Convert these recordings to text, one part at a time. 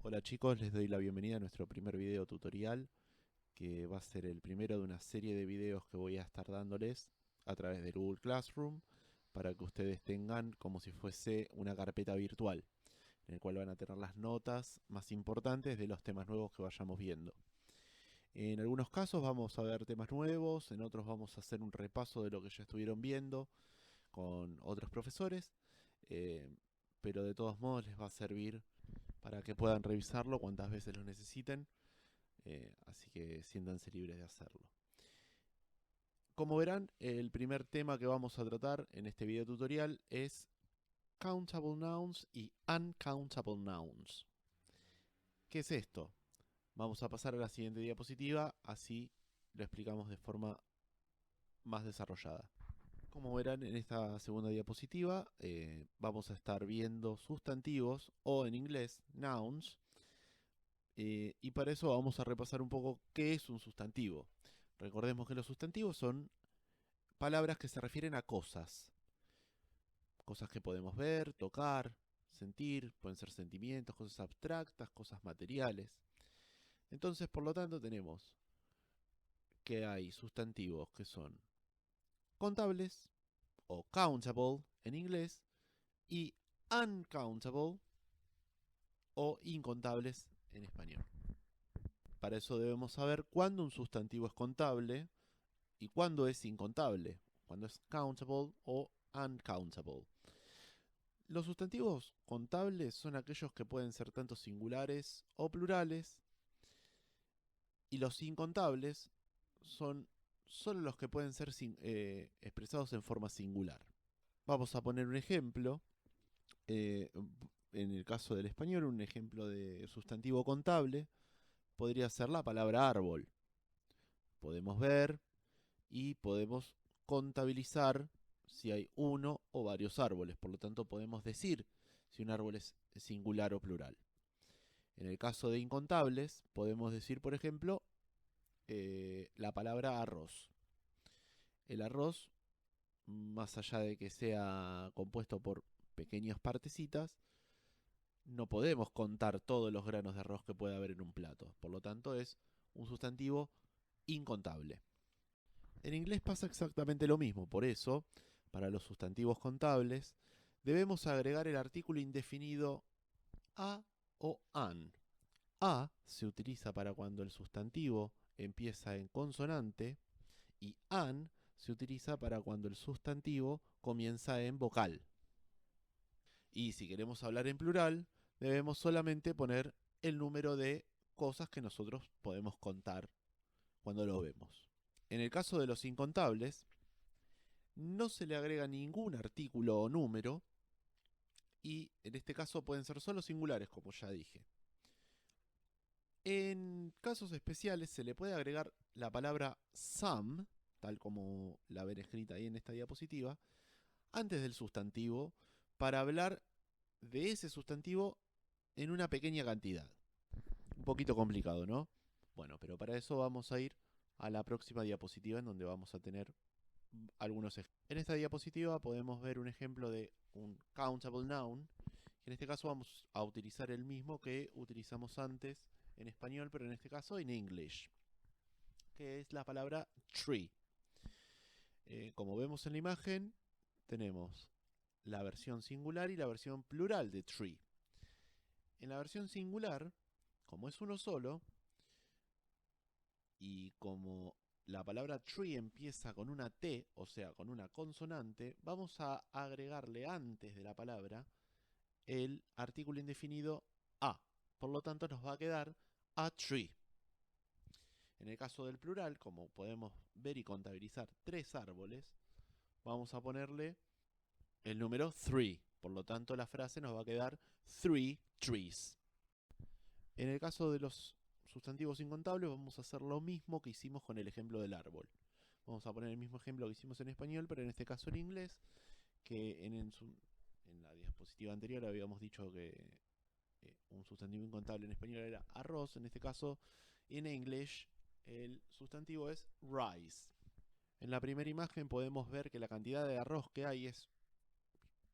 Hola chicos, les doy la bienvenida a nuestro primer video tutorial, que va a ser el primero de una serie de videos que voy a estar dándoles a través de Google Classroom para que ustedes tengan como si fuese una carpeta virtual, en el cual van a tener las notas más importantes de los temas nuevos que vayamos viendo. En algunos casos vamos a ver temas nuevos, en otros vamos a hacer un repaso de lo que ya estuvieron viendo con otros profesores, eh, pero de todos modos les va a servir para que puedan revisarlo cuantas veces lo necesiten, así que siéntanse libres de hacerlo. Como verán, el primer tema que vamos a tratar en este video tutorial es countable nouns y uncountable nouns. ¿Qué es esto? Vamos a pasar a la siguiente diapositiva, así lo explicamos de forma más desarrollada. Como verán en esta segunda diapositiva, vamos a estar viendo sustantivos o en inglés nouns. Y para eso vamos a repasar un poco qué es un sustantivo. Recordemos que los sustantivos son palabras que se refieren a cosas. Cosas que podemos ver, tocar, sentir, pueden ser sentimientos, cosas abstractas, cosas materiales. Entonces, por lo tanto, tenemos que hay sustantivos que son contables o countable en inglés y uncountable o incontables en español. Para eso debemos saber cuándo un sustantivo es contable y cuándo es incontable, cuándo es countable o uncountable. Los sustantivos contables son aquellos que pueden ser tanto singulares o plurales, y los incontables son solo los que pueden ser expresados en forma singular. Vamos a poner un ejemplo. eh, en el caso del español, un ejemplo de sustantivo contable podría ser la palabra árbol. Podemos ver y podemos contabilizar si hay uno o varios árboles. Por lo tanto, podemos decir si un árbol es singular o plural. En el caso de incontables, podemos decir, por ejemplo, la palabra arroz. El arroz, más allá de que sea compuesto por pequeñas partecitas, no podemos contar todos los granos de arroz que puede haber en un plato. Por lo tanto, es un sustantivo incontable. En inglés pasa exactamente lo mismo, por eso, para los sustantivos contables, debemos agregar el artículo indefinido a o an. A se utiliza para cuando el sustantivo empieza en consonante y an se utiliza para cuando el sustantivo comienza en vocal. Y si queremos hablar en plural, debemos solamente poner el número de cosas que nosotros podemos contar cuando lo vemos. En el caso de los incontables, no se le agrega ningún artículo o número, y en este caso pueden ser solo singulares, como ya dije. En casos especiales se le puede agregar la palabra some, tal como la ven escrita ahí en esta diapositiva, antes del sustantivo, para hablar de ese sustantivo en una pequeña cantidad. Un poquito complicado, ¿no? Bueno, pero para eso vamos a ir a la próxima diapositiva, en donde vamos a tener algunos ejemplos. En esta diapositiva podemos ver un ejemplo de un countable noun, que en este caso vamos a utilizar el mismo que utilizamos antes en español, pero en este caso en English, que es la palabra tree. Como vemos en la imagen, tenemos la versión singular y la versión plural de tree. En la versión singular, como es uno solo, y como la palabra tree empieza con una T, o sea, con una consonante, vamos a agregarle antes de la palabra el artículo indefinido a. Por lo tanto, nos va a quedar a tree. En el caso del plural, como podemos ver y contabilizar 3 árboles, vamos a ponerle el número 3. Por lo tanto, la frase nos va a quedar 3 trees. En el caso de los sustantivos incontables, vamos a hacer lo mismo que hicimos con el ejemplo del árbol. Vamos a poner el mismo ejemplo que hicimos en español, pero en este caso en inglés, que en la diapositiva anterior habíamos dicho que un sustantivo incontable en español era arroz. En este caso, en English, el sustantivo es rice. En la primera imagen podemos ver que la cantidad de arroz que hay es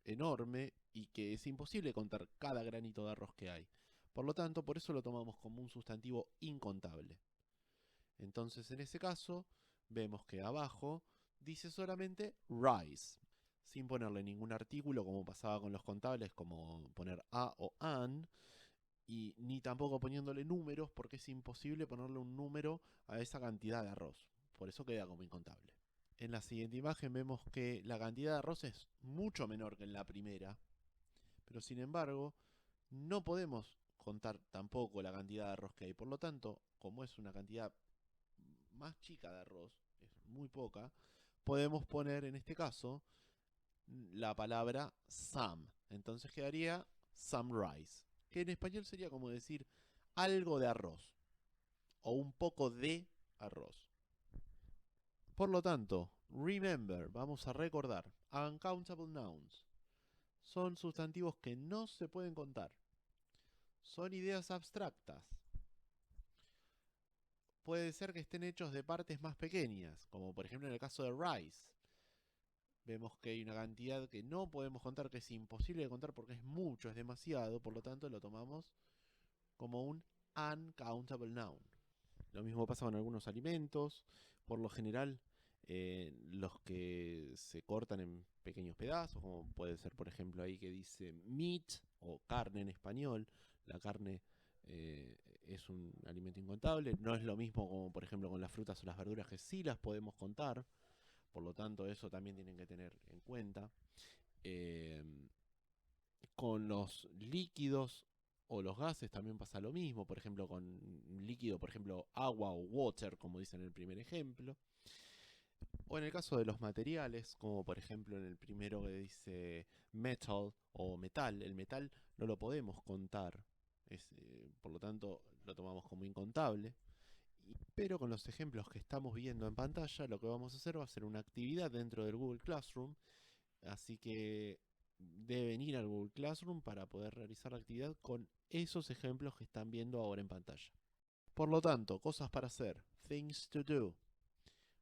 enorme y que es imposible contar cada granito de arroz que hay. Por lo tanto, por eso lo tomamos como un sustantivo incontable. Entonces, en ese caso, vemos que abajo dice solamente rise, sin ponerle ningún artículo como pasaba con los contables, como poner a o an, y ni tampoco poniéndole números, porque es imposible ponerle un número a esa cantidad de arroz. Por eso queda como incontable. En la siguiente imagen vemos que la cantidad de arroz es mucho menor que en la primera, pero sin embargo no podemos contar tampoco la cantidad de arroz que hay. Por lo tanto, como es una cantidad más chica de arroz, es muy poca, podemos poner en este caso la palabra some. Entonces quedaría some rice, que en español sería como decir algo de arroz o un poco de arroz. Por lo tanto, remember, vamos a recordar, uncountable nouns son sustantivos que no se pueden contar. Son ideas abstractas. Puede ser que estén hechos de partes más pequeñas, como por ejemplo en el caso de rice. Vemos que hay una cantidad que no podemos contar, que es imposible de contar porque es mucho, es demasiado, por lo tanto lo tomamos como un uncountable noun. Lo mismo pasa con algunos alimentos, por lo general los que se cortan en pequeños pedazos, como puede ser por ejemplo ahí que dice meat o carne en español. La carne es un alimento incontable, no es lo mismo como por ejemplo con las frutas o las verduras, que sí las podemos contar, por lo tanto eso también tienen que tener en cuenta. Eh, con los líquidos o los gases también pasa lo mismo, por ejemplo con líquido, por ejemplo agua o water, como dice en el primer ejemplo. O en el caso de los materiales, como por ejemplo en el primero que dice metal o metal, el metal no lo podemos contar, por lo tanto lo tomamos como incontable. Pero con los ejemplos que estamos viendo en pantalla, lo que vamos a hacer va a ser una actividad dentro del Google Classroom, así que deben ir al Google Classroom para poder realizar la actividad con esos ejemplos que están viendo ahora en pantalla. Por lo tanto, cosas para hacer, things to do.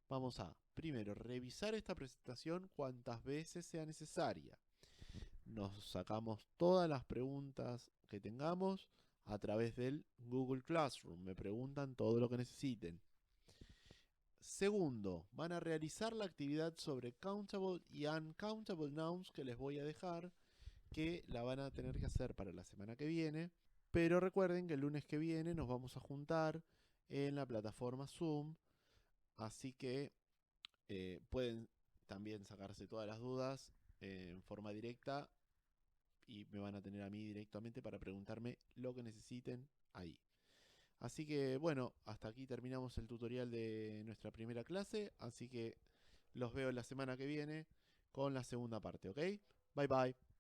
Vamos a, primero, revisar esta presentación cuantas veces sea necesaria. Nos sacamos todas las preguntas que tengamos a través del Google Classroom. Me preguntan todo lo que necesiten. Segundo, van a realizar la actividad sobre countable y uncountable nouns que les voy a dejar, que la van a tener que hacer para la semana que viene. Pero recuerden que el lunes que viene nos vamos a juntar en la plataforma Zoom, así que pueden también sacarse todas las dudas en forma directa y me van a tener a mí directamente para preguntarme lo que necesiten ahí. Así que bueno, hasta aquí terminamos el tutorial de nuestra primera clase, así que los veo la semana que viene con la segunda parte, ¿ok? Bye bye.